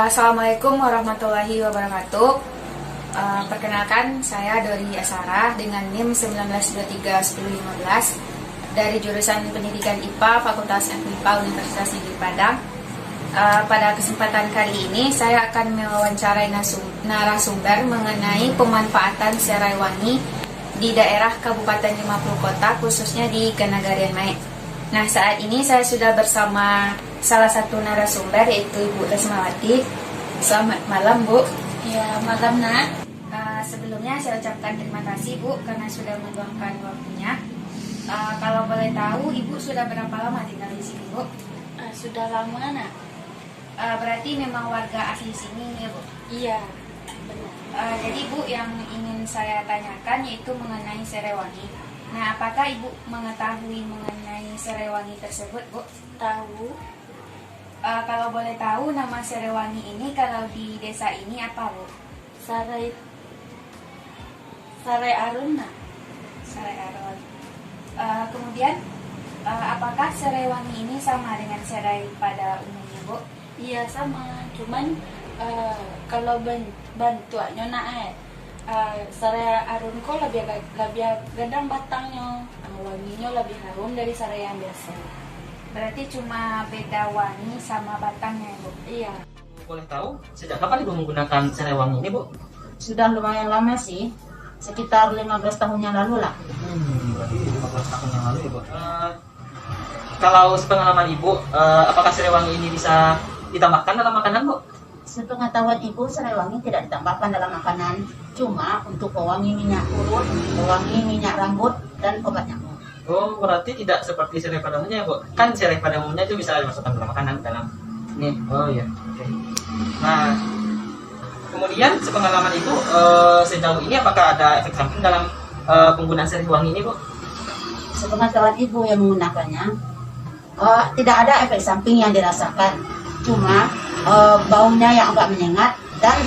Assalamualaikum warahmatullahi wabarakatuh. Perkenalkan, saya Dori Asara dengan NIM 19231015 dari jurusan Pendidikan IPA Fakultas FMIPA Universitas Negeri Padang. Pada kesempatan kali ini saya akan mewawancarai narasumber mengenai pemanfaatan serai wangi di daerah Kabupaten 50 Kota, khususnya di Kenagarian Mae. Nah, saat ini saya sudah bersama salah satu narasumber, yaitu Ibu Resmawati. Selamat malam, Bu. Ya, malam, Nak. Sebelumnya saya ucapkan terima kasih, Bu, karena sudah meluangkan waktunya. Kalau boleh tahu, Ibu sudah berapa lama tinggal di sini, Bu? Sudah lama, Nak. Berarti memang warga asli sini, ya, Bu? Iya, benar. Jadi, Bu, yang ingin saya tanyakan yaitu mengenai serai wangi. Nah, apakah Ibu mengetahui mengenai serai wangi tersebut, Bu? Tahu? Kalau boleh tahu, nama serai wangi ini kalau di desa ini apa, Bu? Sarai Arun, Nak. Serai Arun. Kemudian, apakah serai wangi ini sama dengan serai pada umumnya, Bu? Iya, sama. Cuman kalau bentuknya, Nak, sarai Arun kok lebih gadang batangnya. Wanginya lebih harum dari sarai yang biasa. Berarti cuma beda wangi sama batangnya, Bu? Iya. Boleh tahu sejak kapan Ibu menggunakan serai wangi ini, Bu? Sudah lumayan lama sih, sekitar 15 tahun yang lalu lah. Berarti 15 tahun yang lalu, Ibu. Kalau sepengalaman Ibu, apakah serai wangi ini bisa ditambahkan dalam makanan, Bu? Sepengetahuan ibu, serai wangi tidak ditambahkan dalam makanan, cuma untuk pewangi minyak urut, pewangi minyak rambut, dan obat nyamuk. Oh, berarti tidak seperti serai pada umumnya, Bu? Kan serai pada umumnya itu bisa dimasukkan dalam makanan, dalam ini. Oh iya, oke. Nah, kemudian sepengalaman Ibu, sejauh ini apakah ada efek samping dalam penggunaan serai wangi ini, Bu? Sepengetahuan ibu yang menggunakannya, tidak ada efek samping yang dirasakan, cuma baunya yang agak menyengat dan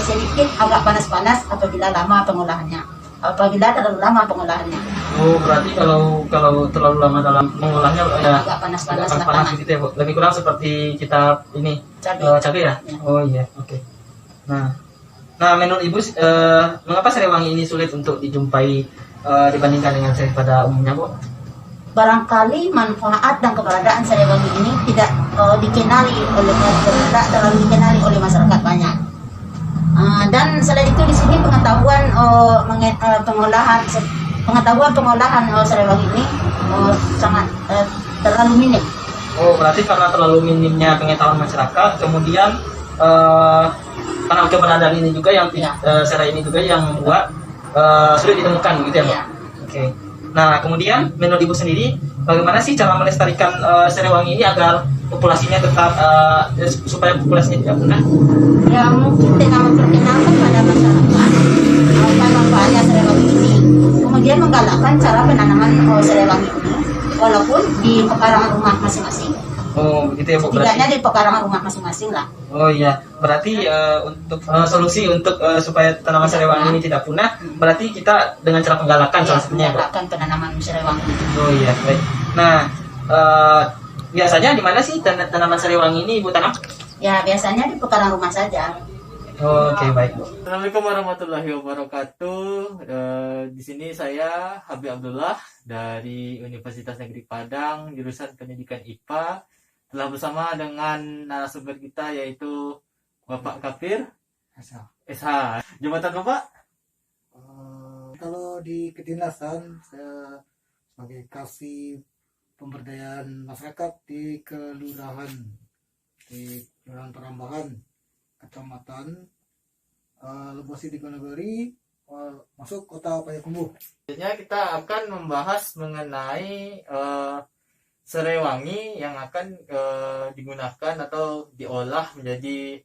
sedikit agak panas-panas apabila lama pengolahannya. Apabila terlalu lama pengolahannya. Oh, berarti kalau terlalu lama dalam mengolahnya ya Agak panas-panas panas gitu ya, Bu. Lebih kurang seperti kita ini cabai ya? Ya. Oh iya, oke. Nah, menurut Ibu, mengapa serai wangi ini sulit untuk dijumpai dibandingkan dengan serai pada umumnya, Bu? Barangkali manfaat dan keberadaan serai wangi ini tidak terlalu dikenali oleh masyarakat banyak. Dan selain itu di sini pengetahuan pengolahan serai wangi ini sangat terlalu minim. Oh, berarti karena terlalu minimnya pengetahuan masyarakat, kemudian karena keberadaan ini juga yang serai ini juga yang membuat sulit ditemukan gitu ya, Bu? Ya. Oke. Nah, kemudian menurut Ibu sendiri, bagaimana sih cara melestarikan serai wangi ini agar populasinya tetap supaya populasinya tidak punah? Ya, mungkin dengan memperkenalkan pada masyarakat apa manfaatnya serai wangi ini, kemudian menggalakkan cara penanaman serai wangi ini, walaupun di pekarangan rumah masing-masing. Oh, begitu ya, Bu. Setidaknya di pekarangan rumah masing-masing lah. Oh iya, berarti untuk solusi untuk supaya tanaman serai wangi ini tidak punah, berarti kita dengan cara penggalakan salah satunya, Bu. Menggalakkan penanaman serai wangi. Oh iya, baik. Nah, biasanya di mana sih tanaman serai wangi ini Ibu tanam? Ya, biasanya di pekarangan rumah saja. Oh, oke, baik, Bu. Assalamualaikum warahmatullahi wabarakatuh. Di sini saya Habib Abdullah dari Universitas Negeri Padang, jurusan Pendidikan IPA. Telah bersama dengan narasumber kita yaitu Bapak Kafir SH. Jabatan Bapak? Kalau di kedinasan saya sebagai kasih pemberdayaan masyarakat di kelurahan Perambahan, Kecamatan Lebosi di Kenagari, masuk Kota Payakumbuh. Selanjutnya kita akan membahas mengenai serai wangi yang akan digunakan atau diolah menjadi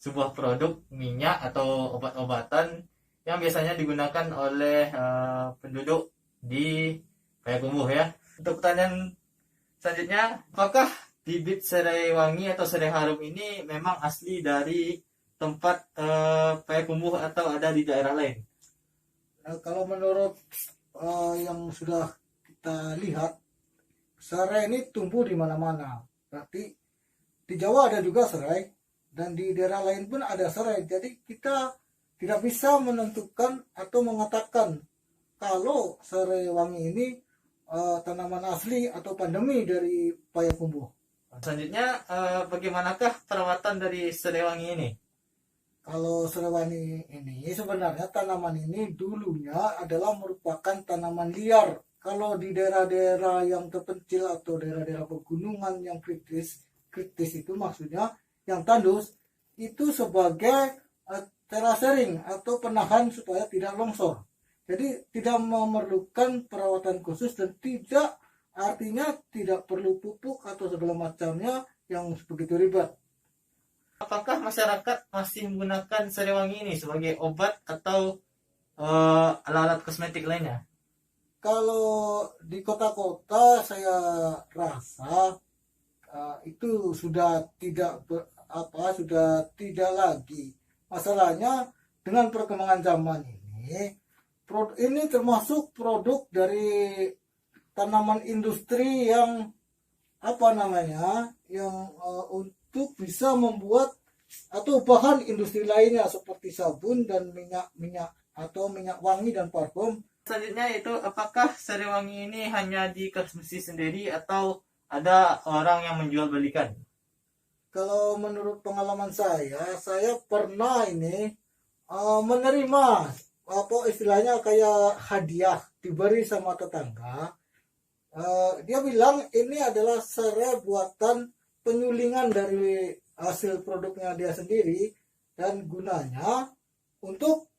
sebuah produk minyak atau obat-obatan yang biasanya digunakan oleh penduduk di Payakumbuh ya. Untuk pertanyaan selanjutnya, apakah bibit serai wangi atau serai harum ini memang asli dari tempat Payakumbuh atau ada di daerah lain? Kalau menurut yang sudah kita lihat, serai ini tumbuh di mana-mana. Berarti di Jawa ada juga serai, dan di daerah lain pun ada serai. Jadi kita tidak bisa menentukan atau mengatakan kalau serai wangi ini tanaman asli atau pandemi dari Payakumbuh. Selanjutnya, bagaimanakah perawatan dari serai wangi ini? Kalau serai wangi ini sebenarnya tanaman ini dulunya adalah merupakan tanaman liar. Kalau di daerah-daerah yang terpencil atau daerah-daerah pegunungan yang kritis itu maksudnya yang tandus, itu sebagai terasering atau penahan supaya tidak longsor. Jadi tidak memerlukan perawatan khusus dan tidak artinya tidak perlu pupuk atau segala macamnya yang begitu ribet. Apakah masyarakat masih menggunakan serai wangi ini sebagai obat atau alat-alat kosmetik lainnya? Kalau di kota-kota saya rasa itu sudah tidak sudah tidak lagi. Masalahnya dengan perkembangan zaman ini termasuk produk dari tanaman industri yang yang untuk bisa membuat atau bahan industri lainnya seperti sabun dan minyak atau minyak wangi dan parfum. Selanjutnya itu, apakah serai wangi ini hanya dikonsumsi sendiri atau ada orang yang menjual belikan? Kalau menurut pengalaman saya pernah menerima istilahnya kayak hadiah diberi sama tetangga. Dia bilang ini adalah serai buatan penyulingan dari hasil produknya dia sendiri dan gunanya untuk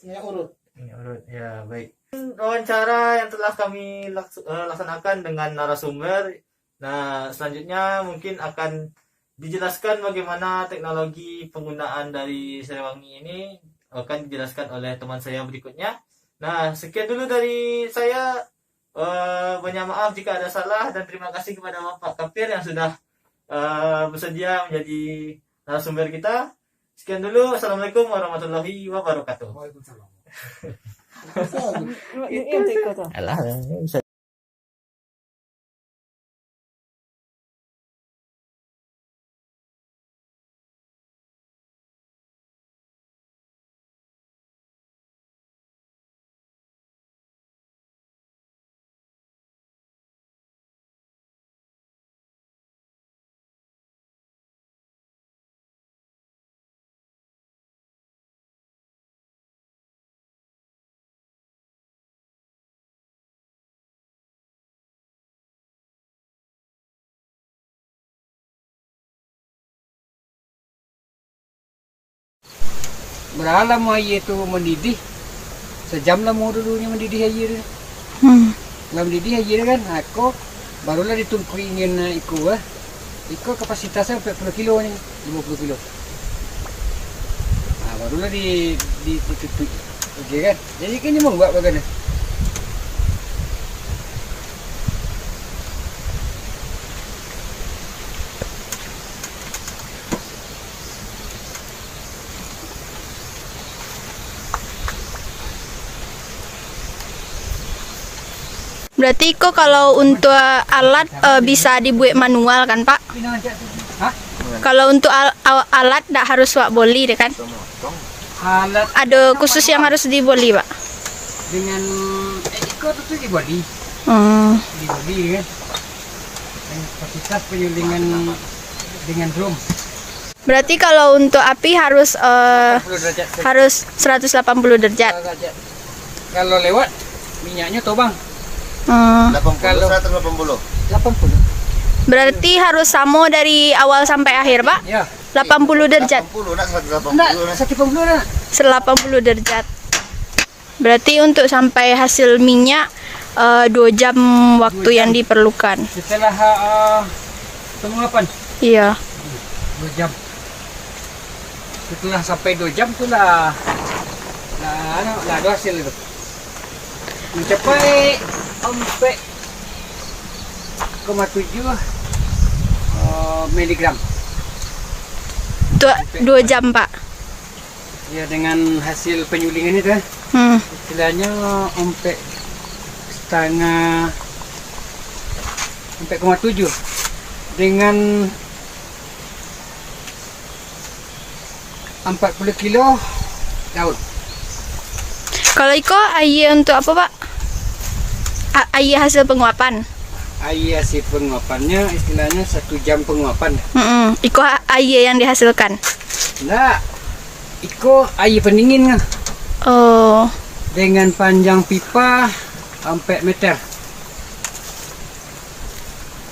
minyak urut. Ya, baik. Wawancara yang telah kami laksanakan dengan narasumber. Nah, selanjutnya mungkin akan dijelaskan bagaimana teknologi penggunaan dari serai wangi ini akan dijelaskan oleh teman saya berikutnya. Nah, sekian dulu dari saya. Banyak maaf jika ada salah dan terima kasih kepada Bapak Kapir yang sudah bersedia menjadi narasumber kita. Sekian dulu. Assalamualaikum warahmatullahi wabarakatuh. Waalaikumsalam. Alah, bisa. Berapa lama air itu mendidih? Sejam lah mau dulunya mendidih air. Kalau mendidih air kan, aku barulah ditungkuingin iku. Iku kapasitasnya 40 kilo nih, 50 kilo. Nah, barulah ditutup. Oke kan? Jadi kan mau buat bagaimana? Berarti kok kalau untuk alat bisa dibuat manual kan Pak? Hah? Kalau untuk alat tidak harus Pak boli deh kan? Alat Ada khusus yang harus diboli Pak? dengan ikut itu dibody. Dibody kan? Dengan kapasitas penyulingan dengan drum. Berarti kalau untuk api harus 40 derajat. harus 180 derajat. Kalau lewat minyaknya tobang. 80, Kalau- 180. 80. Berarti harus sama dari awal sampai akhir Pak? Ya. 80 derajat. 80, nak 180. Enggak, nak. 180 dah. 180 derajat. Berarti untuk sampai hasil minyak 2 jam waktu 2 jam. yang diperlukan. Setelah pengulapan Iya. 2 jam. Setelah sampai 2 jam itulah ada hasil itu. Mencapai 4,7 miligram. 2 jam Pak. Ya, dengan hasil penyulingan itu istilahnya sampai setengah 4,7 dengan 40 kilo daun. Kalau iko air untuk apa Pak? Air hasil penguapan. Air hasil penguapannya istilahnya 1 jam penguapan. Iko air yang dihasilkan. Enggak. Iko air pendingin kan. Oh. Dengan panjang pipa sampai meter.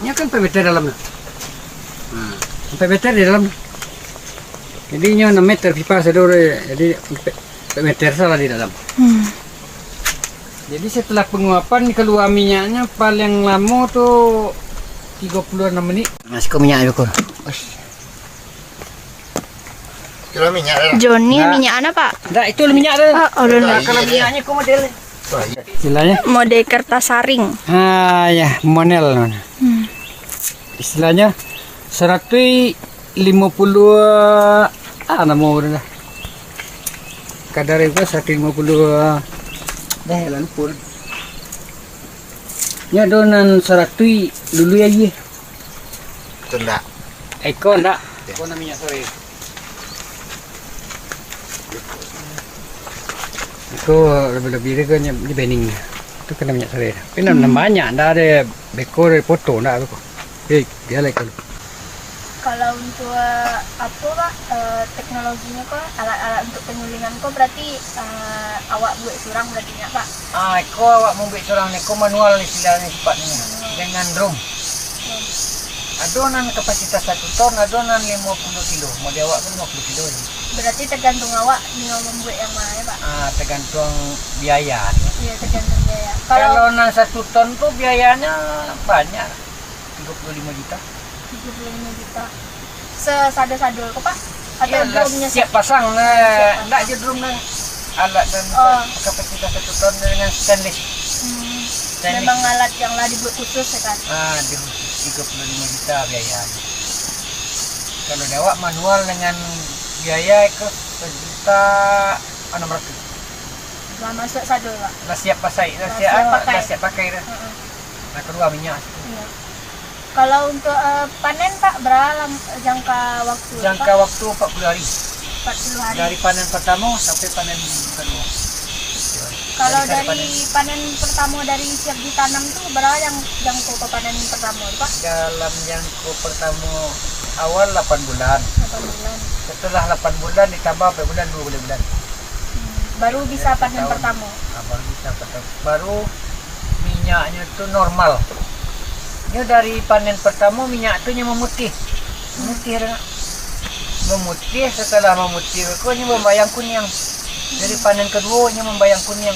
Ini kan sampai meter dalamnya. Nah, sampai meter di dalam. Jadi ini 6 meter pipa sedore. Jadi sampai meter salah di dalam. Jadi setelah penguapan keluar minyaknya paling lama tuh 36 menit. Masih ke minyak itu. Kilo minyak dah. Joni Nah. minyak apa Pak? Enggak, itu minyak dah. Oh, Nah, kalau minyaknya kok model. Istilahnya? mode kertas saring. Ah ya, model. Istilahnya 150 nama udah. Kadar itu 150 dah lalu pun. Ya donan 100 dulu ya ye. Itu enggak. Eko enggak? Eko na minyak sore. Eko lebih-lebih dia kan dibanding itu kena minyak sore. Tapi banyak enggak ada beko dari foto enggak beko. Dia like kalau. Kalau untuk apa Pak teknologinya kok alat-alat untuk penyulingan kok berarti awak buat surang berarti ya Pak? Eko awak mau buat surang neko manual istilahnya sifatnya dengan drum. Adonan kapasitas 1 ton, adonan 50 kilo. Mau dia awak kan 50 kilo. Berarti tergantung awak mau membuat yang mana ya Pak? Tergantung biaya. Iya tergantung biaya. Kalau nan 1 ton tuh biayanya banyak. 35 juta. 35 juta. Sesadul-sadul kok Pak? Atau Iya, drumnya siap pasang nah. Enggak aja drum nah. Alat dan kapasitas 1 ton dengan stainless. Memang alat yang lah dibuat khusus ya kan? Di 35 juta biaya. Kalau dawak manual dengan biaya itu 1.600.000. Lah masuk sadul Pak? Lah siap pakai, siap pakai dah. Nah kedua minyak. Iya. Kalau untuk panen Pak berapa jangka waktu? Jangka waktu 40 hari. 40 hari. Dari panen pertama sampai panen kedua. Kalau dari panen pertama dari siap ditanam tuh berapa yang jangka ke panen pertama Pak? Dalam jangka pertama awal 8 bulan. 8 bulan. Setelah 8 bulan ditambah berapa bulan? 2 bulan. Baru bisa panen Tahun. pertama. Baru bisa panen. Baru minyaknya itu normal. Ini dari panen pertama minyak itu memutih. Memutih dah. Memutih, setelah memutih ini membayang kuning. Jadi panen kedua ini membayang kuning.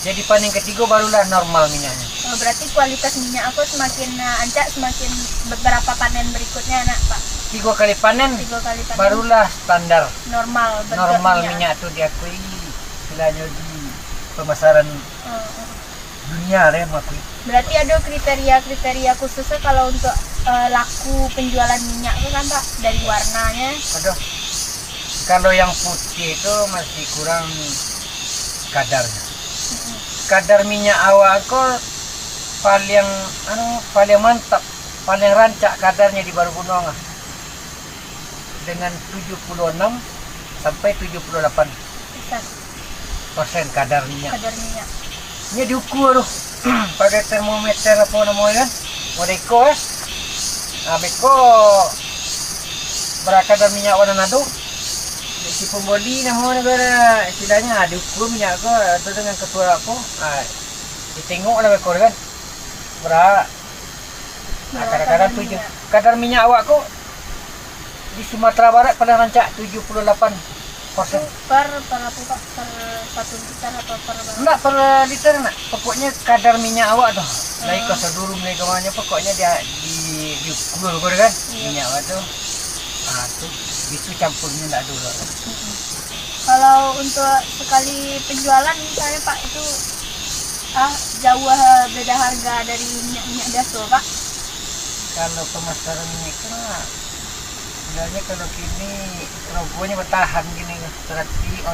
Jadi panen ketiga barulah normal minyaknya. Oh, berarti kualitas minyak aku semakin ancak semakin beberapa panen berikutnya nak Pak. 3 kali panen 3 kali panen. barulah standar. Normal bentuk Normal minyak itu diakui istilahnya di pemasaran dunia deh makui. Berarti ada kriteria-kriteria khususnya kalau untuk laku penjualan minyak itu kan Pak, dari warnanya. Aduh. Kalau yang putih itu masih kurang kadarnya. Kadar minyak awak kok paling mantap, paling rancak kadarnya di Baru Gunung dengan 76 sampai 78% kadar minyak. Kadar minyak. Ini diukur tuh pakai termometer apa namanya kan? Modeko beko berakadar minyak warna nado. Si pembeli namanya negara istilahnya diukur minyak ko atau dengan ketua apa? Ditengok lah beko kan. Kadar-kadar 7. Kadar minyak awak ko di Sumatera Barat paling rancak 78%. Per apa Pak? Per 1 liter atau per berapa? Enggak per liter nak. Pokoknya kadar minyak awak tuh. Dari kosaduru mereka mana pokoknya dia diukur kan minyak awak tuh. Tuh itu campurnya enggak dulu. Kalau untuk sekali penjualan misalnya Pak itu jauh beda harga dari minyak biasa Pak. Kalau pemasaran minyak kan sebenarnya kalau kini rogonya bertahan gini 168.000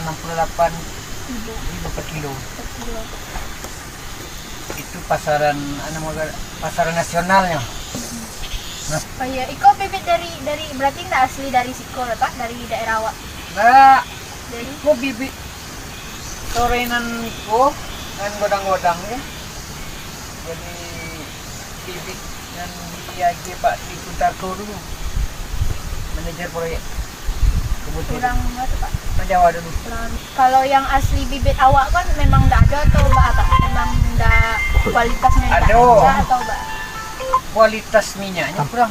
per kilo. Itu pasaran pasaran nasionalnya. Oh iya, Iko bibit dari berarti nggak asli dari Siko Pak, dari daerah awak. Nah, Jadi ko bibit sorenan ko dan godang-godangnya. Jadi bibit dan diaje Pak Tri Kuntarto dulu. Manajer proyek. kurang apa Pak? Menjawa dulu. Kalau yang asli bibit awak kan memang tidak ada atau Mbak apa? Memang tidak kualitasnya tidak Ada. ada atau Mbak? Kualitas minyaknya kurang.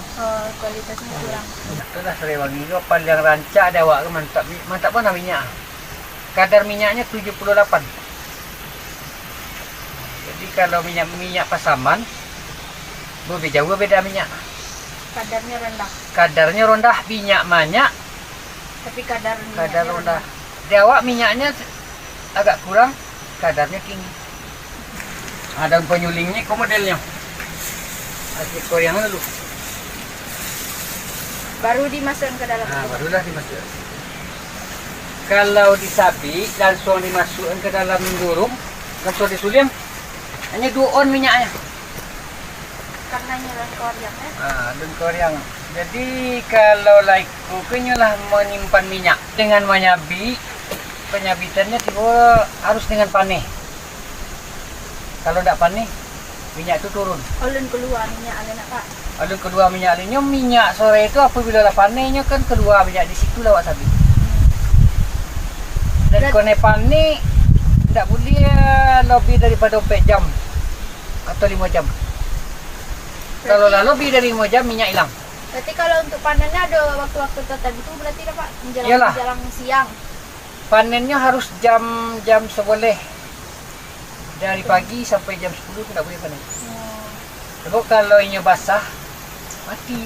Kualitasnya kurang. Itulah Serewangi itu paling rancak ada awak mantap. Mantap mana minyak? Kadar minyaknya 78. Jadi kalau minyak pasaman beda minyak. Kadarnya rendah. Kadarnya rendah, minyak banyak, Tapi kadar kadar rendah. Di awak minyaknya agak kurang, kadarnya tinggi. Ada penyulingnya, kok modelnya. Asli koyang dulu. Baru dimasukkan ke dalam. Nah, barulah dimasukkan. Kalau disabik langsung dimasukkan ke dalam burung, langsung disuling, hanya 2 on minyaknya. Karenanya dan koryang ya. Nah, dan koryang. Jadi kalau like lah menyimpan minyak dengan menyabi, penyabitannya tiba harus dengan paneh. Kalau tidak paneh, minyak itu turun. Ulun keluar minyak alun Pak. Lalu kedua minyak lainnya, minyak sore itu apabila panehnya kan keluar minyak di situ lewat sabi. Dan kone panen tidak boleh lebih daripada 4 jam atau 5 jam. Kalau lebih dari 5 jam minyak hilang. Berarti kalau untuk panennya ada waktu-waktu tertentu berarti Pak Iyalah. menjelang siang. Panennya harus jam seboleh. Dari pagi sampai jam 10 tidak boleh panen. Sebab kalau ini basah mati.